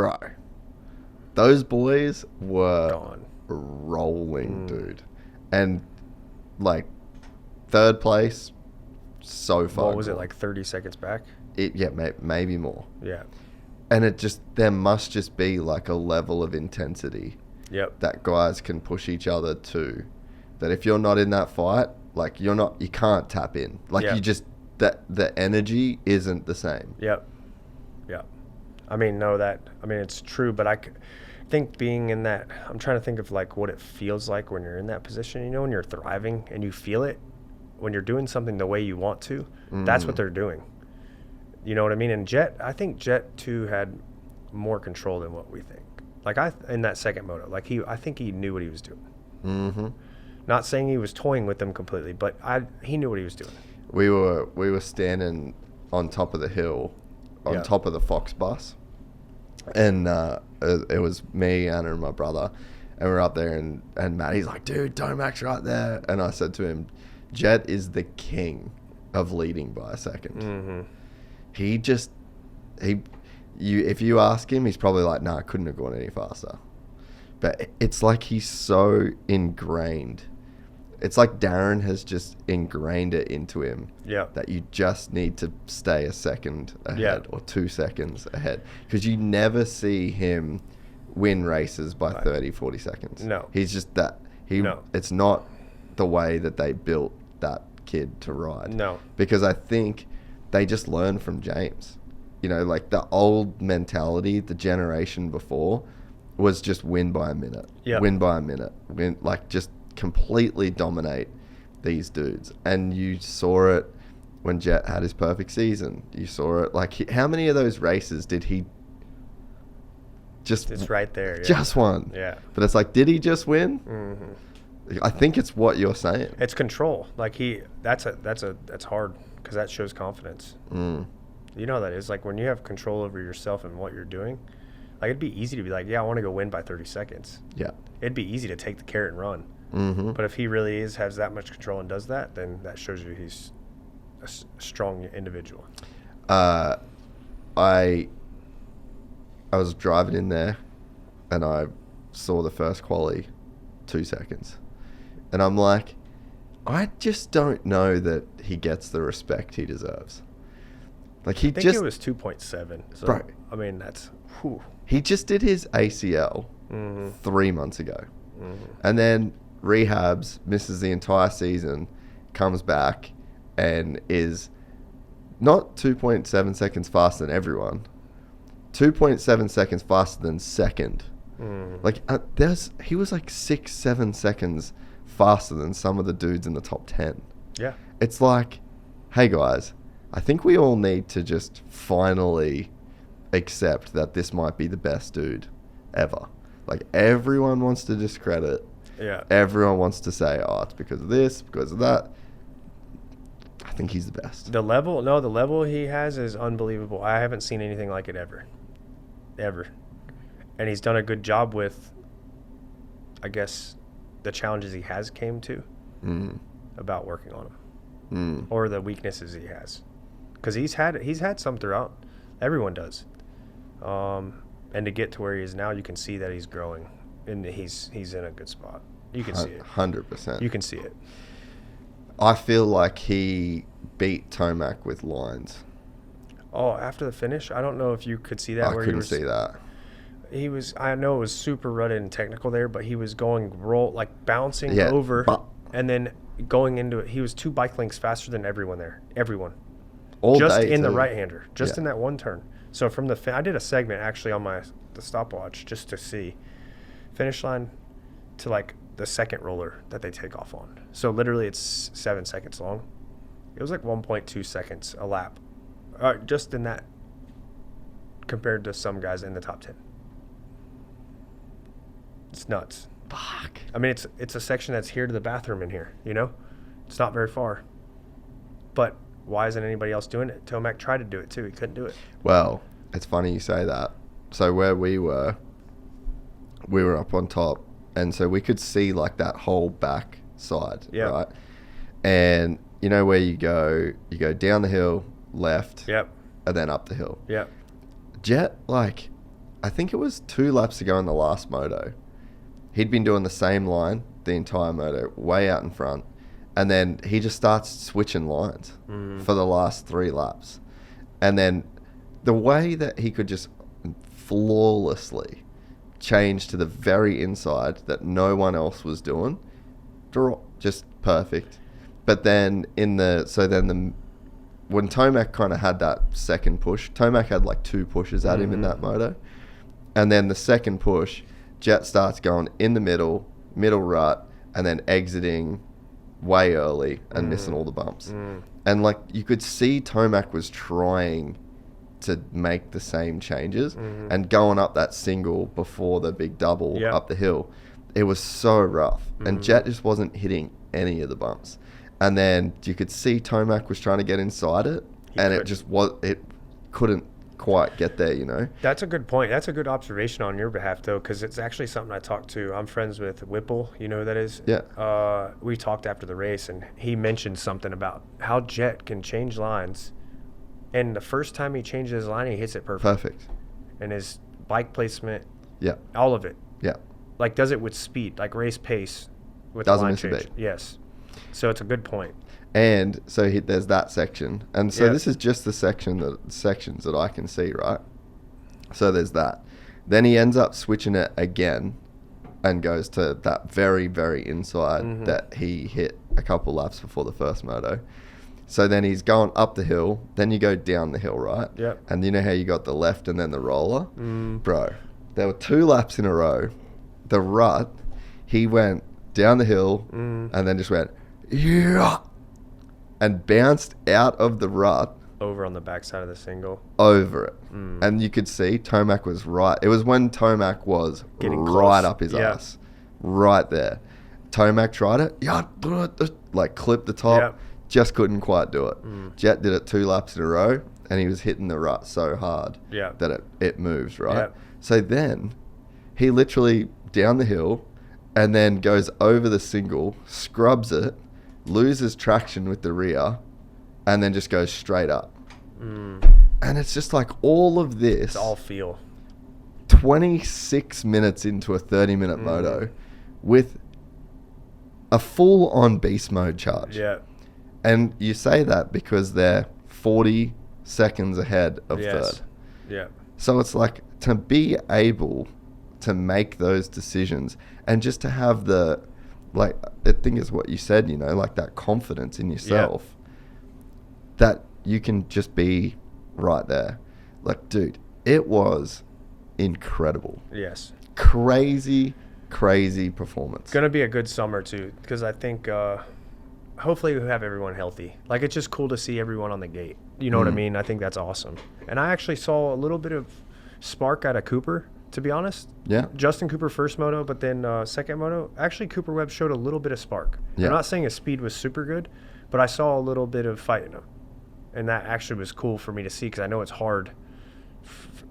bro, those boys were Gone. rolling, dude. And, like, third place, so far. What was it, gone. like 30 seconds back? Maybe more. Yeah. And there must just be, like, a level of intensity Yep. that guys can push each other to. That if you're not in that fight, like, you can't tap in. Like, Yep. you just, the energy isn't the same. Yep. Yep. I mean, it's true, but I think being in that, I'm trying to think of, like, what it feels like when you're in that position, you know, when you're thriving and you feel it, when you're doing something the way you want to, that's what they're doing. You know what I mean? And I think Jett too had more control than what we think. Like, in that second moto, like, I think he knew what he was doing. Mm-hmm. Not saying he was toying with them completely, but he knew what he was doing. We were standing on top of the hill, on top of the Fox bus, and it was me, Anna, and my brother, and we're up there, and Matty's like, dude, Tomac's right there, and I said to him, Jett is the king of leading by a second. Mm-hmm. If you ask him, he's probably like, nah, I couldn't have gone any faster. But it's like he's so ingrained. It's like Darren has just ingrained it into him. Yeah. That you just need to stay a second ahead or 2 seconds ahead. Because you never see him win races by 30, 40 seconds. No. He's just that. No. It's not the way that they built that kid to ride. No. Because I think they just learned from James. You know, like the old mentality, the generation before, was just win by a minute. Yep. Win by a minute. Win, like, just completely dominate these dudes. And you saw it when Jett had his perfect season. You saw it, like, how many of those races did he just... It's right there. Yeah. Just won. Yeah. But it's like, did he just win? Mm-hmm. I think it's what you're saying. It's control. Like, that's hard, because that shows confidence. You know how that is. Like, when you have control over yourself and what you're doing, like, it'd be easy to be like, yeah, I want to go win by 30 seconds. Yeah. It'd be easy to take the carrot and run. Mm-hmm. But if he really has that much control and does that, then that shows you he's a strong individual. I was driving in there, and I saw the first quali, 2 seconds. And I'm like, I just don't know that he gets the respect he deserves. Like, I think it was 2.7. So, bro, I mean, that's... Whew. He just did his ACL 3 months ago. And then rehabs, misses the entire season, comes back, and is not 2.7 seconds faster than everyone, 2.7 seconds faster than second. Like, he was like 6-7 seconds faster than some of the dudes in the top 10. Yeah. It's like, hey guys, I think we all need to just finally accept that this might be the best dude ever. Like, everyone wants to discredit. Yeah. Everyone wants to say, oh, it's because of this, because of that. I think he's the best. The level he has is unbelievable. I haven't seen anything like it ever. And he's done a good job with, I guess, the challenges he has came to about working on them. Or the weaknesses he has. Because he's had some throughout. Everyone does. And to get to where he is now, you can see that he's growing. And he's in a good spot. You can see it. 100%. You can see it. I feel like he beat Tomac with lines. Oh, after the finish? I don't know if you could see that. I couldn't see that. I know it was super rutted and technical there, but he was going bouncing over and then going into it. He was 2 bike lengths faster than everyone there. Everyone. All just day in too. the right-hander. Just in that one turn. So from I did a segment actually on the stopwatch just to see finish line to like the second roller that they take off on. So literally it's 7 seconds long. It was like 1.2 seconds a lap. Just in that compared to some guys in the top 10. It's nuts. Fuck. I mean, it's a section that's here to the bathroom in here, you know? It's not very far. But why isn't anybody else doing it? Tomac tried to do it too. He couldn't do it. Well, it's funny you say that. So where we were up on top, and so we could see like that whole back side, right? And you know where you go down the hill, left, Yep. and then up the hill. Yep. Jett, like, I think it was 2 laps to go in the last moto. He'd been doing the same line the entire moto, way out in front. And then he just starts switching lines for the last 3 laps. And then the way that he could just flawlessly change to the very inside that no one else was doing, just perfect. But then when Tomac kind of had that second push, Tomac had like 2 pushes at him in that moto. And then the second push, Jett starts going in the middle rut, and then exiting way early and missing all the bumps. And like you could see Tomac was trying to make the same changes and going up that single before the big double up the hill. It was so rough. And Jett just wasn't hitting any of the bumps. And then you could see Tomac was trying to get inside it, it couldn't quite get there, you know. That's a good point. That's a good observation on your behalf, though, because it's actually something I talked to. I'm friends with Whipple, you know who that is? Yeah. We talked after the race, and he mentioned something about how Jett can change lines, and the first time he changes his line, he hits it perfect. And his bike placement, all of it. Yeah. Like, does it with speed, like race pace with Doesn't the line miss a change. beat. Yes. So it's a good point. And so there's that section. And so this is just the sections that I can see, right? So there's that. Then he ends up switching it again and goes to that very, very inside that he hit a couple laps before the first moto. So then he's going up the hill. Then you go down the hill, right? Yep. And you know how you got the left and then the roller? Bro, there were 2 laps in a row. The rut, he went down the hill and then just went, and bounced out of the rut. Over on the backside of the single. Over it. And you could see Tomac was right. It was when Tomac was getting right close. up his ass. Right there. Tomac tried it. Like clipped the top. Just couldn't quite do it. Jett did it 2 laps in a row, and he was hitting the rut so hard that it moves, right? So then he literally down the hill and then goes over the single, scrubs it, loses traction with the rear, and then just goes straight up. And it's just like all of this. It's all feel. 26 minutes into a 30-minute moto with a full-on beast mode charge. Yeah. And you say that because they're 40 seconds ahead of third. Yeah. So it's like to be able to make those decisions and just to have the, like, I think is what you said, you know, like that confidence in yourself that you can just be right there. Like, dude, it was incredible. Yes. Crazy performance. It's going to be a good summer, too, because I think hopefully we have everyone healthy. Like, it's just cool to see everyone on the gate. You know what I mean? I think that's awesome. And I actually saw a little bit of spark out of Cooper, to be honest. Yeah. Justin Cooper first moto, but then second moto, actually Cooper Webb showed a little bit of spark. Yeah. I'm not saying his speed was super good, but I saw a little bit of fight in him. And that actually was cool for me to see because I know it's hard.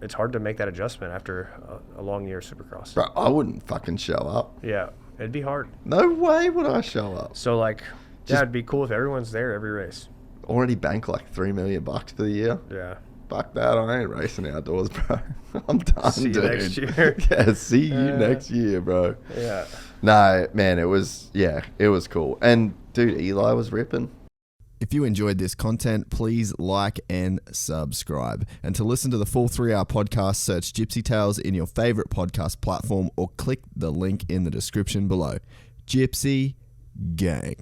It's hard to make that adjustment after a long year of Supercross. Bro, I wouldn't fucking show up. Yeah, it'd be hard. No way would I show up. So, like, it'd be cool if everyone's there every race. Already bank like $3 million for the year. Yeah. Fuck that, I ain't racing outdoors, bro. I'm done, See you dude. next year. Yeah, see you next year, bro. Yeah. No, man, it was cool. And, dude, Eli was ripping. If you enjoyed this content, please like and subscribe. And to listen to the full 3-hour podcast, search Gypsy Tales in your favorite podcast platform or click the link in the description below. Gypsy Gang.